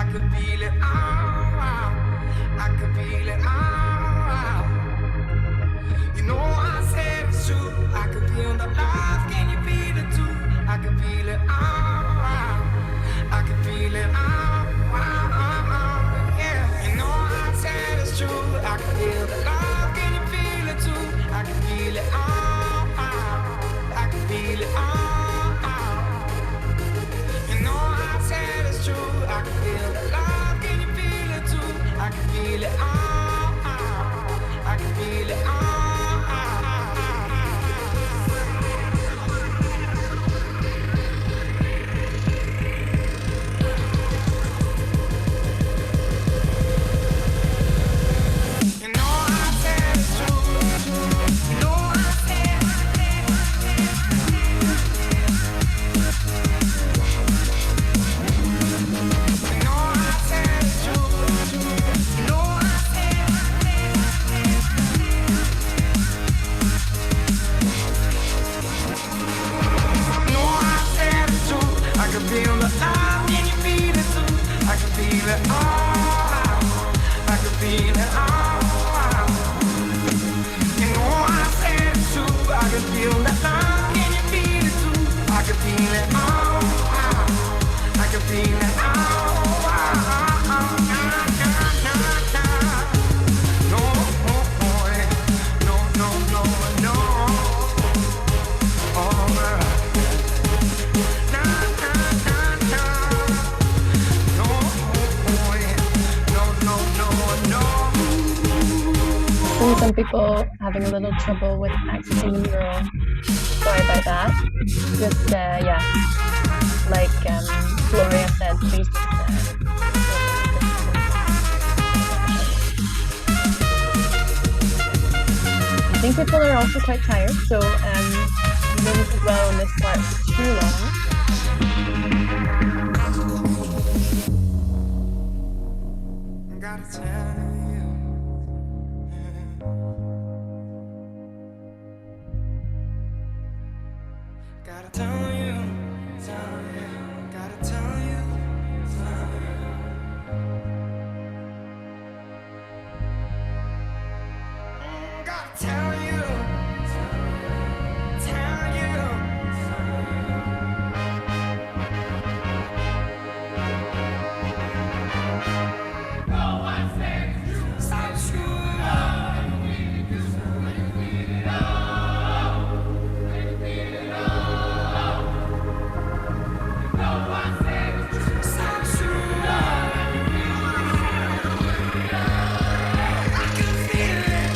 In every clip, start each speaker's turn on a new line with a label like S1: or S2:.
S1: I could feel it all. I could feel it all. You know I said it's true. I could feel the love. Can you feel it too? I could feel it all. I could feel it all. Yeah. You know I said it's true. I could feel the love. Can you feel it too? I could feel it all. I could feel it all. You know I said it's true. I can feel the love. Can you feel it too? I can feel it all. I can feel it all. You know I said it's true. You know I said. You know I said it's true. You know I said. You know I said it's true. I can feel the love. Can you feel it too? I can feel it all. I can feel it all. You know I said it's true. I can feel the love. Can you feel it too? I can feel it all. I can feel it all. No, no, no, no, no. Oh, girl. Na, na, na, na. No, no, no, no, no.
S2: Seeing some people having a little trouble with accessing the mural. Sorry about that. Just yeah, like Gloria said, please just I think people are also quite tired, so we don't dwell on this part too long.
S1: I gotta tell you. Gotta tell you. Gotta tell you. Gotta tell you. Tell you. So true. So true. I can feel it.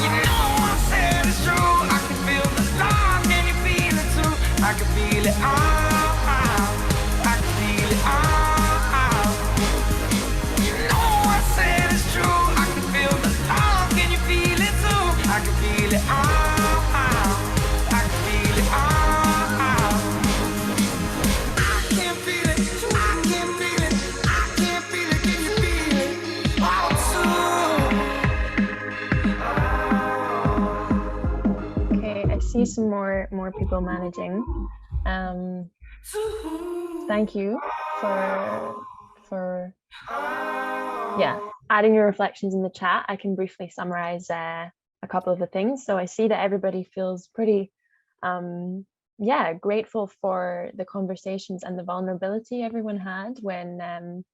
S1: You know I said it's true. I can feel the love. Can you feel it too? I can feel it all. I can feel it all. You know I said it's true. I can feel the love. Can you feel it too? I can feel it all. I can feel it all. I can feel it. I can feel it. I can feel it. Can you feel it? Oh, too.
S2: Okay, I see some more people managing. Thank you for yeah, adding your reflections in the chat. I can briefly summarize a couple of the things. So I see that everybody feels pretty yeah, grateful for the conversations and the vulnerability everyone had when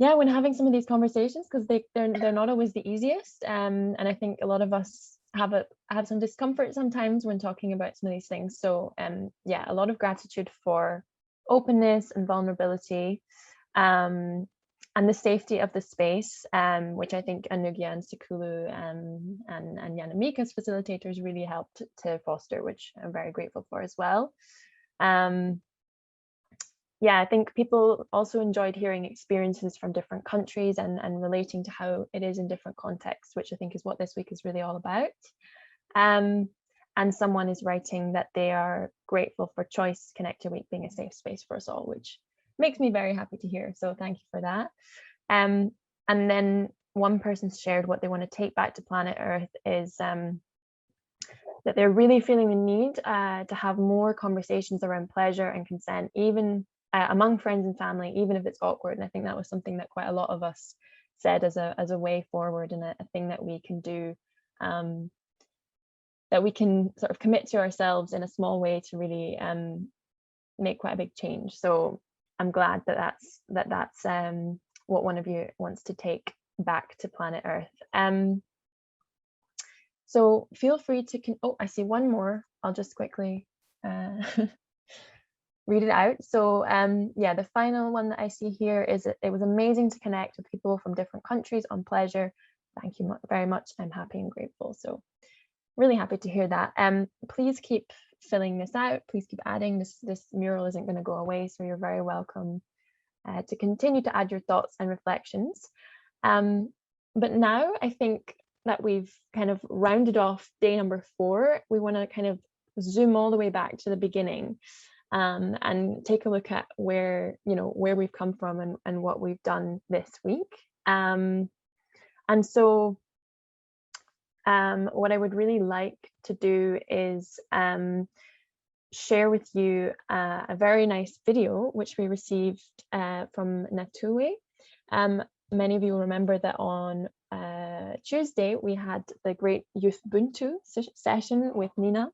S2: yeah, when having some of these conversations, because they're not always the easiest. And I think a lot of us have some discomfort sometimes when talking about some of these things. So yeah, a lot of gratitude for openness and vulnerability, and the safety of the space, which I think Anugia and Sikulu and Yanamika as facilitators really helped to foster, which I'm very grateful for as well. Yeah, I think people also enjoyed hearing experiences from different countries and relating to how it is in different contexts, which I think is what this week is really all about. And someone is writing that they are grateful for Choice Connector Week being a safe space for us all, which makes me very happy to hear. So thank you for that. And then one person shared what they want to take back to planet Earth is that they're really feeling the need to have more conversations around pleasure and consent, even among friends and family, even if it's awkward. And I think that was something that quite a lot of us said as a way forward, and a thing that we can do, that we can sort of commit to ourselves in a small way to really make quite a big change. So I'm glad that that's what one of you wants to take back to planet Earth. So feel free to, oh, I see one more. I'll just quickly read it out. So yeah, the final one that I see here is it was amazing to connect with people from different countries on Pleasure. Thank you very much. I'm happy and grateful. So really happy to hear that. Please keep filling this out. Please keep adding. This mural isn't going to go away, so you're very welcome to continue to add your thoughts and reflections. But now I think that we've kind of rounded off day number 4. We want to kind of zoom all the way back to the beginning, and take a look at where we've come from and what we've done this week. And so what I would really like to do is share with you a very nice video which we received from Natue. Many of you will remember that on Tuesday we had the Great Youth Ubuntu session with Nina,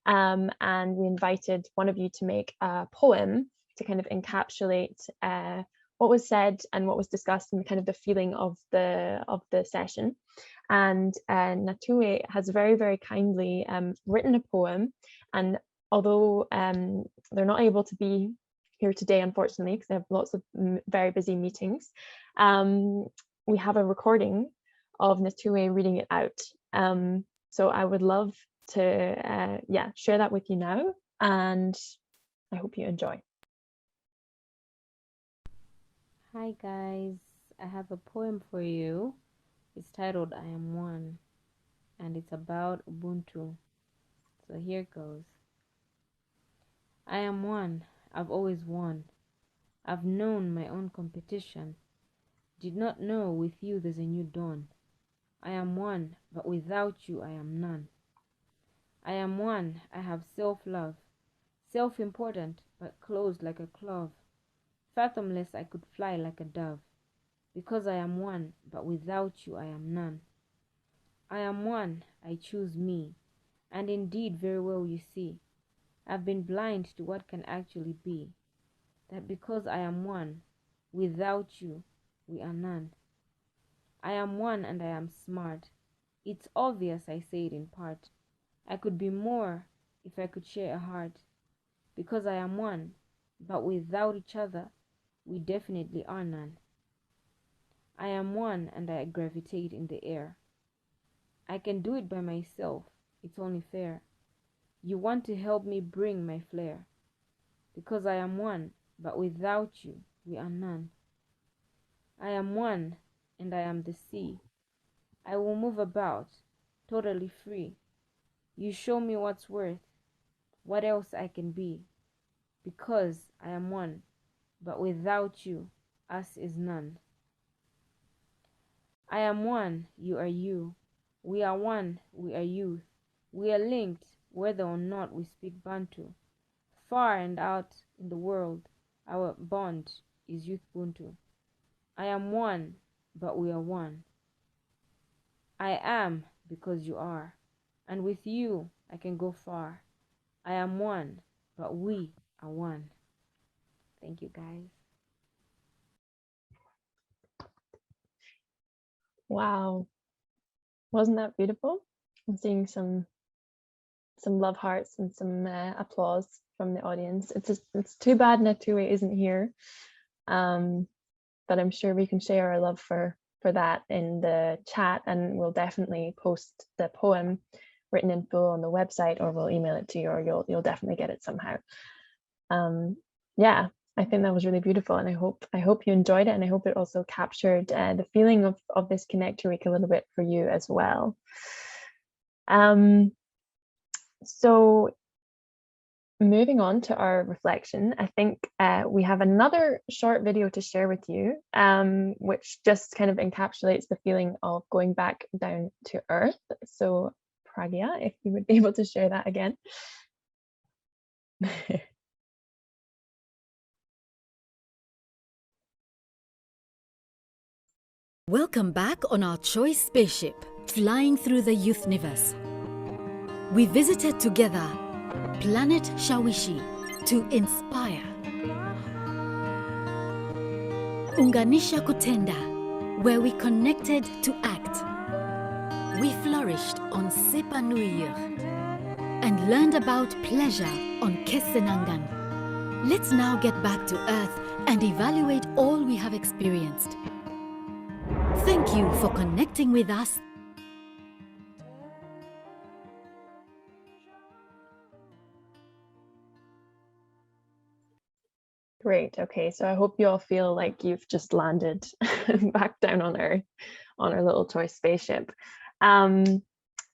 S2: and we invited one of you to make a poem to kind of encapsulate what was said and what was discussed, and kind of the feeling of the session. And Natue has very, very kindly written a poem, and although they're not able to be here today, unfortunately, because they have lots of very busy meetings, we have a recording of Natue reading it out. So I would love to share that with you now, and I hope you enjoy.
S3: Hi guys, I have a poem for you. It's titled I Am One, and it's about Ubuntu. So here goes. I am one, I've always won. I've known my own competition. Did not know with you there's a new dawn. I am one, but without you I am none. I am one, I have self-love. Self-important, but closed like a clove. Fathomless I could fly like a dove. Because I am one, but without you I am none. I am one, I choose me. And indeed very well you see, I've been blind to what can actually be. That because I am one, without you we are none. I am one and I am smart. It's obvious I say it in part. I could be more if I could share a heart. Because I am one, but without each other, we definitely are none. I am one and I gravitate in the air. I can do it by myself, it's only fair. You want to help me bring my flair. Because I am one, but without you, we are none. I am one and I am the sea. I will move about, totally free. You show me what's worth, what else I can be. Because I am one, but without you, us is none. I am one, you are you. We are one, we are youth. We are linked, whether or not we speak Bantu. Far and out in the world, our bond is Youth Ubuntu. I am one, but we are one. I am because you are, and with you I can go far. I am one, but we are one. Thank you, guys.
S2: Wow, wasn't that beautiful? I'm seeing some love hearts and some applause from the audience. It's too bad Natue isn't here, but I'm sure we can share our love for that in the chat, and we'll definitely post the poem written in full on the website, or we'll email it to you, or you'll definitely get it somehow. Yeah, I think that was really beautiful, and I hope you enjoyed it, and I hope it also captured the feeling of this Connector Week a little bit for you as well. So moving on to our reflection, I think we have another short video to share with you, which just kind of encapsulates the feeling of going back down to earth. So Pragya, if you would be able to share that again.
S4: Welcome back on our choice spaceship, flying through the youthniverse. We visited together planet Shawishi to inspire. Unganisha Kutenda, where we connected to act. We flourished on Sepa New Year and learned about pleasure on Kesenangan. Let's now get back to Earth and evaluate all we have experienced. Thank you for connecting with us.
S2: Great. Okay, so I hope you all feel like you've just landed back down on Earth on our little toy spaceship. So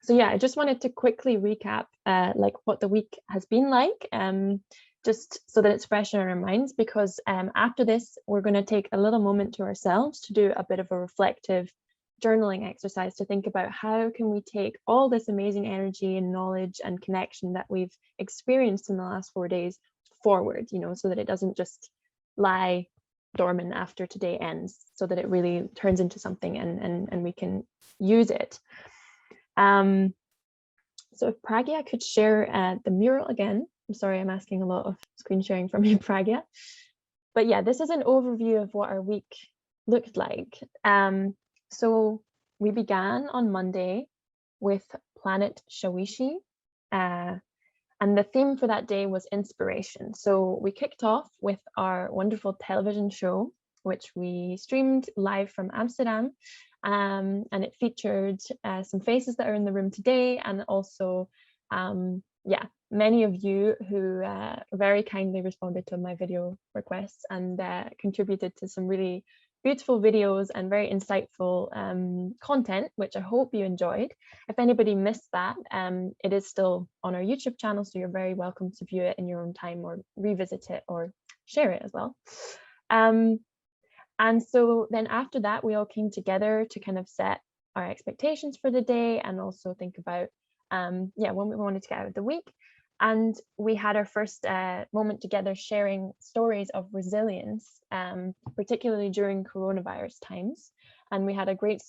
S2: yeah, I just wanted to quickly recap like what the week has been like, just so that it's fresh in our minds, because after this, we're going to take a little moment to ourselves to do a bit of a reflective journaling exercise to think about how can we take all this amazing energy and knowledge and connection that we've experienced in the last 4 days forward, you know, so that it doesn't just lie dormant after today ends, so that it really turns into something and we can use it. So if Pragya could share the mural again. I'm sorry, I'm asking a lot of screen sharing from you, Pragya. But yeah, this is an overview of what our week looked like. So we began on Monday with Planet Shawishi, and the theme for that day was inspiration. So we kicked off with our wonderful television show, which we streamed live from Amsterdam. And it featured some faces that are in the room today, and also, yeah, many of you who very kindly responded to my video requests and contributed to some really beautiful videos and very insightful content, which I hope you enjoyed. If anybody missed that, it is still on our YouTube channel, so you're very welcome to view it in your own time or revisit it or share it as well. And so then after that, we all came together to kind of set our expectations for the day and also think about, yeah, what we wanted to get out of the week. And we had our first moment together sharing stories of resilience, particularly during coronavirus times. And we had a great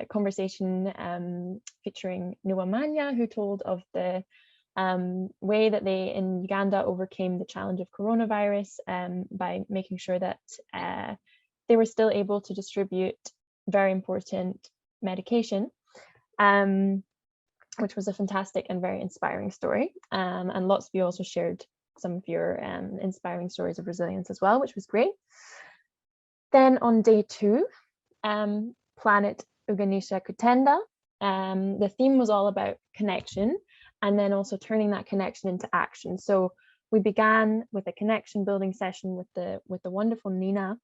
S2: conversation featuring Nuamanya, who told of the way that they in Uganda overcame the challenge of coronavirus by making sure that they were still able to distribute very important medication, which was a fantastic and very inspiring story. And lots of you also shared some of your inspiring stories of resilience as well, which was great. Then on day 2, Planet Unganisha Kutenda, the theme was all about connection, and then also turning that connection into action. So we began with a connection building session with the wonderful Nina.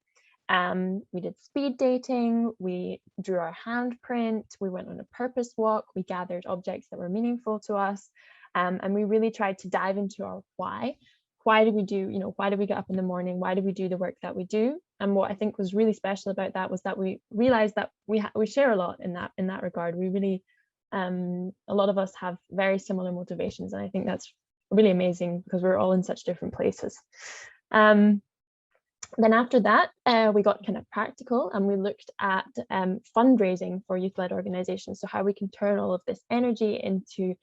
S2: We did speed dating, we drew our handprint, we went on a purpose walk, we gathered objects that were meaningful to us, and we really tried to dive into our why. Why do we do, you know, why do we get up in the morning? Why do we do the work that we do? And what I think was really special about that was that we realized that we share a lot in that regard. We really, a lot of us have very similar motivations, and I think that's really amazing because we're all in such different places. Then after that, we got kind of practical, and we looked at fundraising for youth-led organizations, so how we can turn all of this energy into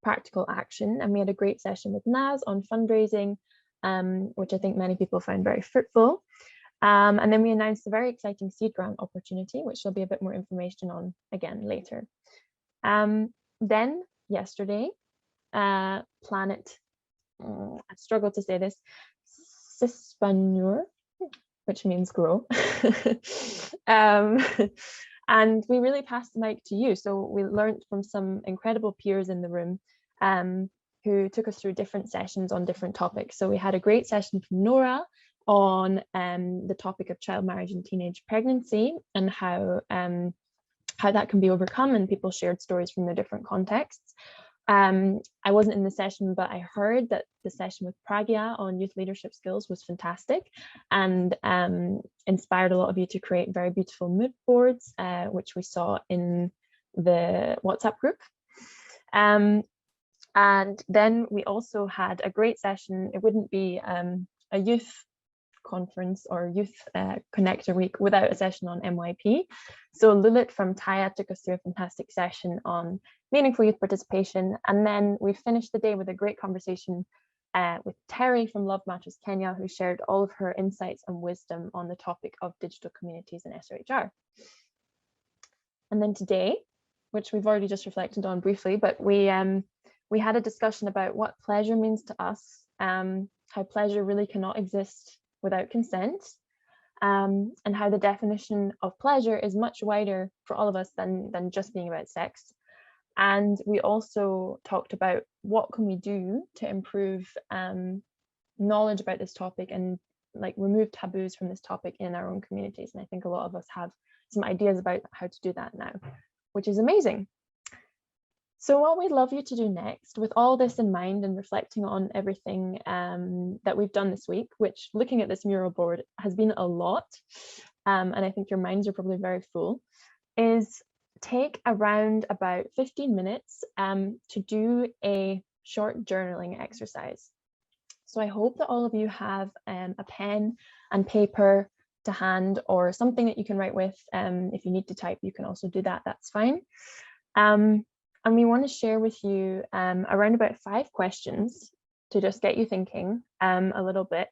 S2: practical action. And we had a great session with Naz on fundraising, which I think many people found very fruitful. And then we announced a very exciting seed grant opportunity, which there'll be a bit more information on again later. Then yesterday, Planet, I struggle to say this, Sispanur, which means grow. And we really passed the mic to you. So we learned from some incredible peers in the room who took us through different sessions on different topics. So we had a great session from Nora on the topic of child marriage and teenage pregnancy, and how that can be overcome, and people shared stories from their different contexts. I wasn't in the session, but I heard that the session with Pragya on youth leadership skills was fantastic, and inspired a lot of you to create very beautiful mood boards, which we saw in the WhatsApp group. And then we also had a great session. It wouldn't be a youth conference or youth connector week without a session on MYP. So Lilith from Taya took us through a fantastic session on meaningful youth participation. And then we finished the day with a great conversation with Terry from Love Matters Kenya, who shared all of her insights and wisdom on the topic of digital communities in SRHR. And then today, which we've already just reflected on briefly, but we had a discussion about what pleasure means to us, how pleasure really cannot exist without consent, and how the definition of pleasure is much wider for all of us than just being about sex. And we also talked about what can we do to improve knowledge about this topic and like remove taboos from this topic in our own communities. And I think a lot of us have some ideas about how to do that now, which is amazing. So what we'd love you to do next, with all this in mind and reflecting on everything that we've done this week, which looking at this mural board has been a lot, and I think your minds are probably very full, is take around about 15 minutes to do a short journaling exercise. So I hope that all of you have a pen and paper to hand or something that you can write with. If you need to type, you can also do that, that's fine. And we want to share with you around about 5 questions to just get you thinking a little bit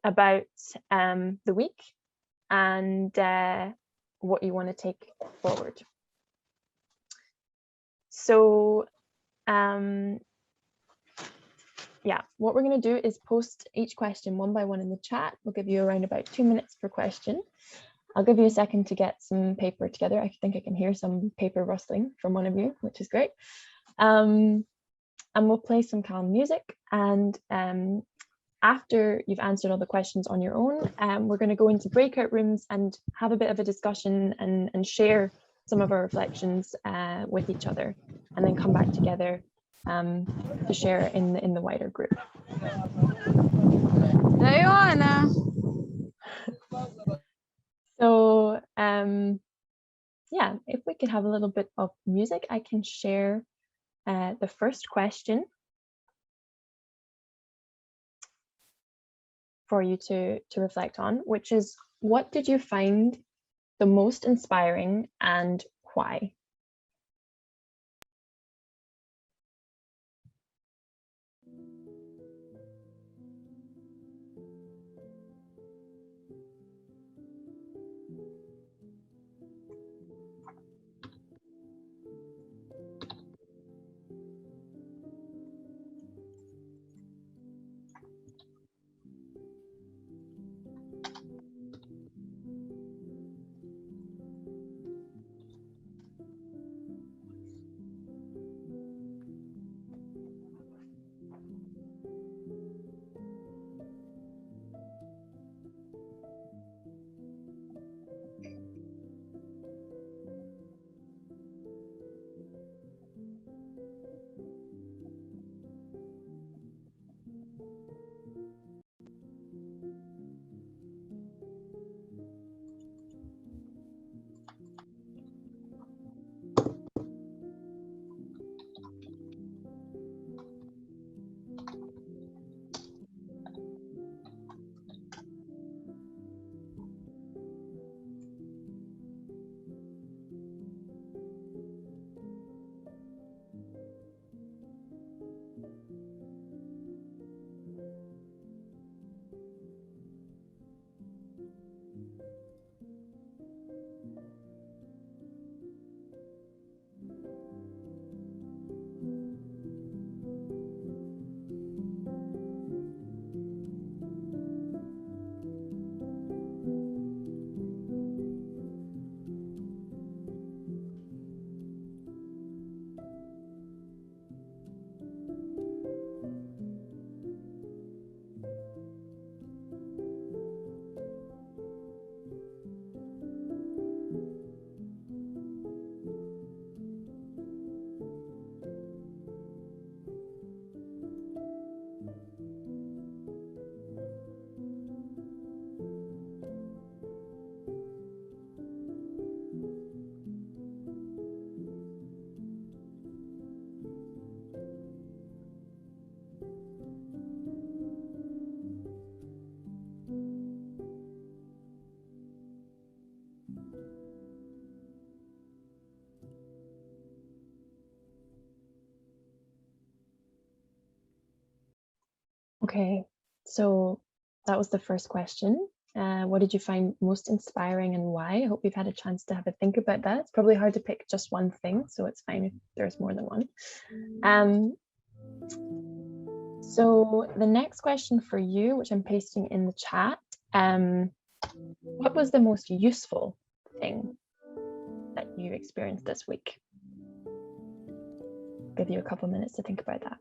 S2: about the week and what you want to take forward. So yeah, what we're going to do is post each question one by one in the chat. We'll give you around about 2 minutes per question. I'll give you a second to get some paper together. I think I can hear some paper rustling from one of you, which is great. And we'll play some calm music. And after you've answered all the questions on your own, we're going to go into breakout rooms and have a bit of a discussion and share some of our reflections with each other, and then come back together to share in the wider group.
S5: Diana.
S2: So yeah, if we could have a little bit of music, I can share the first question for you to reflect on, which is, what did you find the most inspiring and why? Okay, so that was the first question. What did you find most inspiring and why? I hope you've had a chance to have a think about that. It's probably hard to pick just one thing, so it's fine if there's more than one. So the next question for you, which I'm pasting in the chat, what was the most useful thing that you experienced this week? Give you a couple minutes to think about that.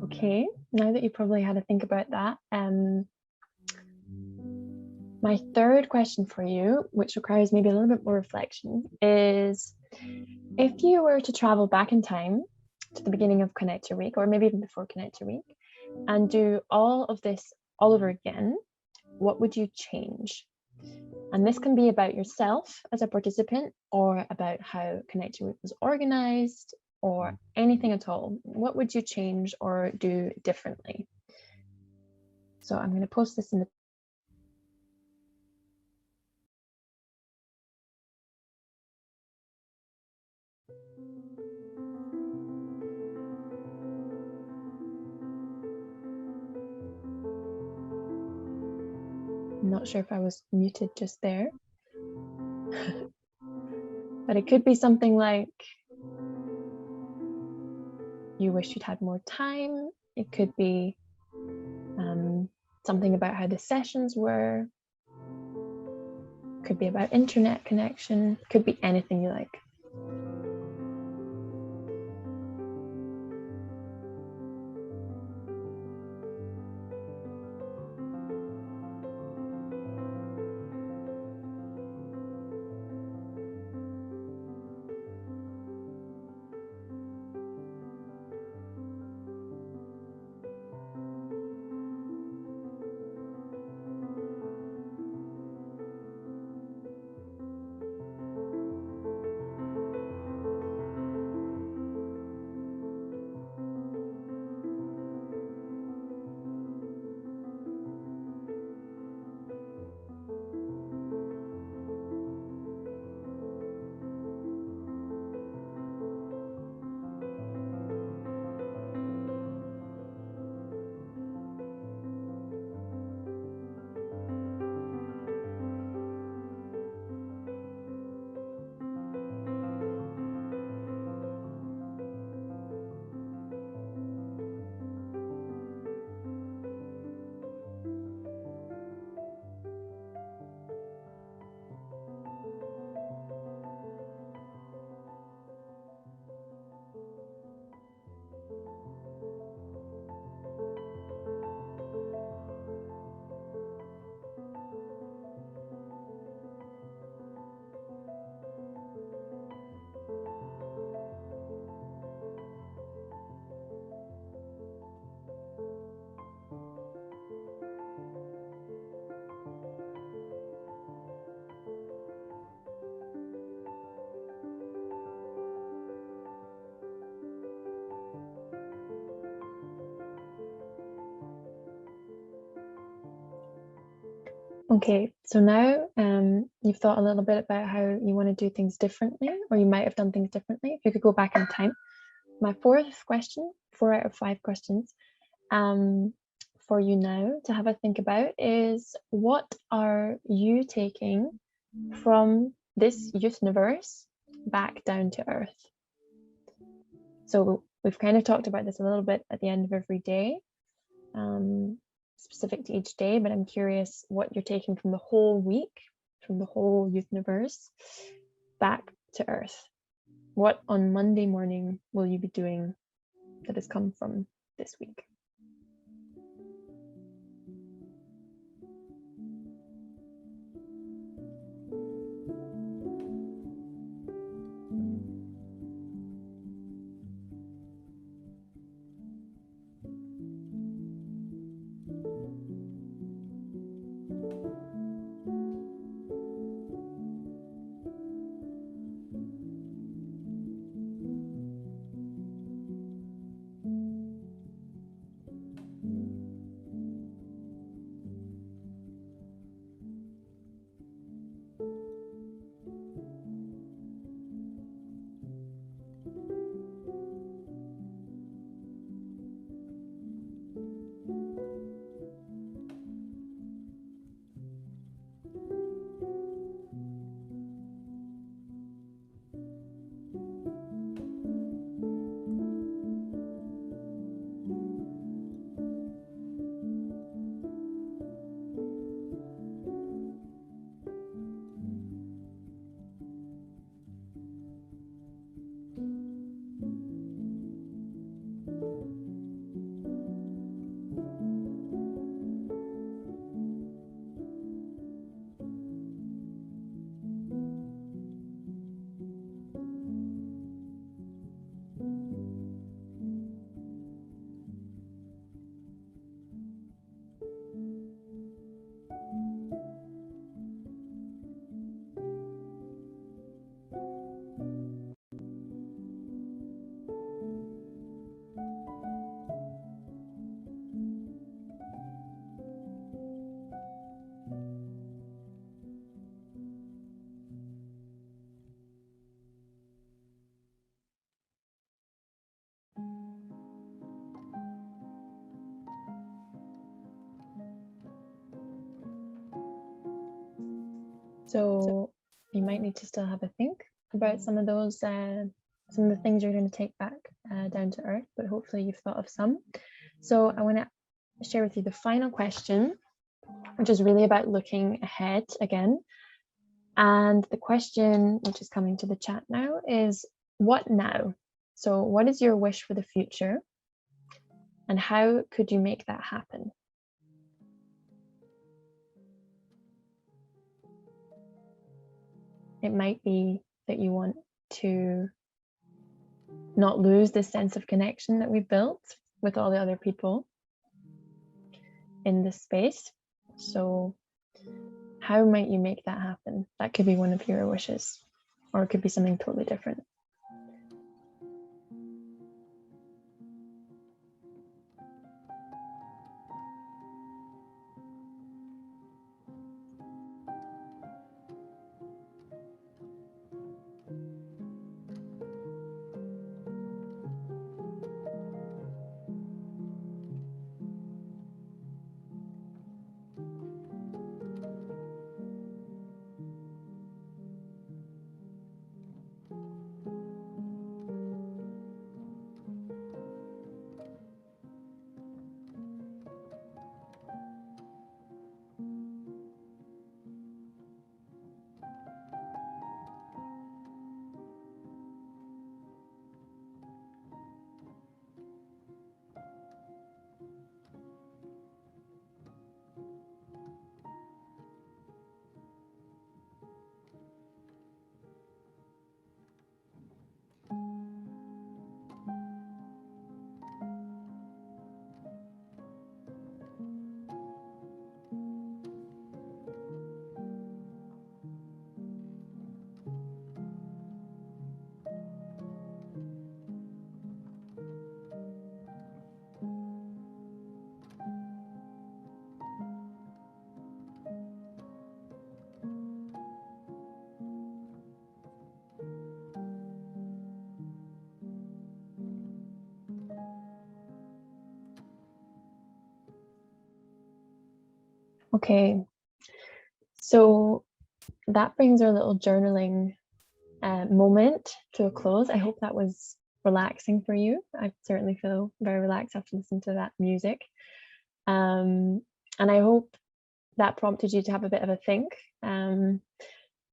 S2: Okay, now that you probably had to think about that, my third question for you, which requires maybe a little bit more reflection, is if you were to travel back in time to the beginning of Connect Your Week, or maybe even before Connect Your Week, and do all of this all over again, what would you change? And this can be about yourself as a participant, or about how Connect Your Week was organized, or anything at all. What would you change or do differently? So I'm going to post this in the I'm not sure if I was muted just there. But it could be something like you wish you'd had more time. It could be something about how the sessions were. Could be about internet connection. Could be anything you like. Okay, so now you've thought a little bit about how you want to do things differently, or you might have done things differently. If you could go back in time. My fourth question, 4 out of 5 questions, for you now to have a think about is, what are you taking from this youth universe back down to earth? So we've kind of talked about this a little bit at the end of every day, specific to each day, but I'm curious what you're taking from the whole week, from the whole youth universe back to earth. What on Monday morning will you be doing that has come from this week? So you might need to still have a think about some of those, some of the things you're going to take back down to earth, but hopefully you've thought of some. So I want to share with you the final question, which is really about looking ahead again. And the question, which is coming to the chat now, is what now? So what is your wish for the future? And how could you make that happen? It might be that you want to not lose this sense of connection that we've built with all the other people in this space. So how might you make that happen? That could be one of your wishes, or it could be something totally different. Okay, so that brings our little journaling moment to a close. I hope that was relaxing for you. I certainly feel very relaxed after listening to that music. And I hope that prompted you to have a bit of a think.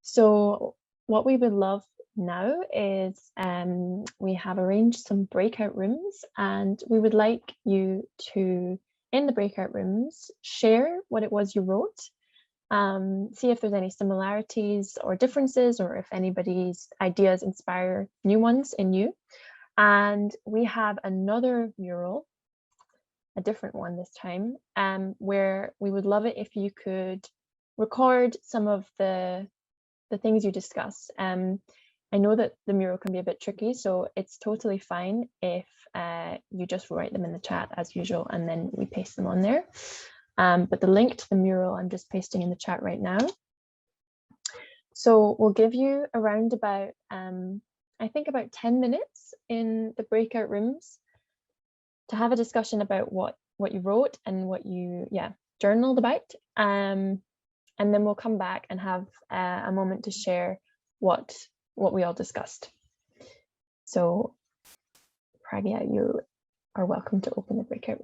S2: So what we would love now is we have arranged some breakout rooms, and we would like you to, in the breakout rooms, share what it was you wrote. See if there's any similarities or differences, or if anybody's ideas inspire new ones in you. And we have another mural, a different one this time, where we would love it if you could record some of the things you discuss. I know that the mural can be a bit tricky, so it's totally fine if you just write them in the chat as usual, and then we paste them on there. But the link to the mural I'm just pasting in the chat right now. So we'll give you around about, I think about 10 minutes in the breakout rooms to have a discussion about what you wrote and what you journaled about. And then we'll come back and have a moment to share what we all discussed. So Pragya, you are welcome to open the breakout room.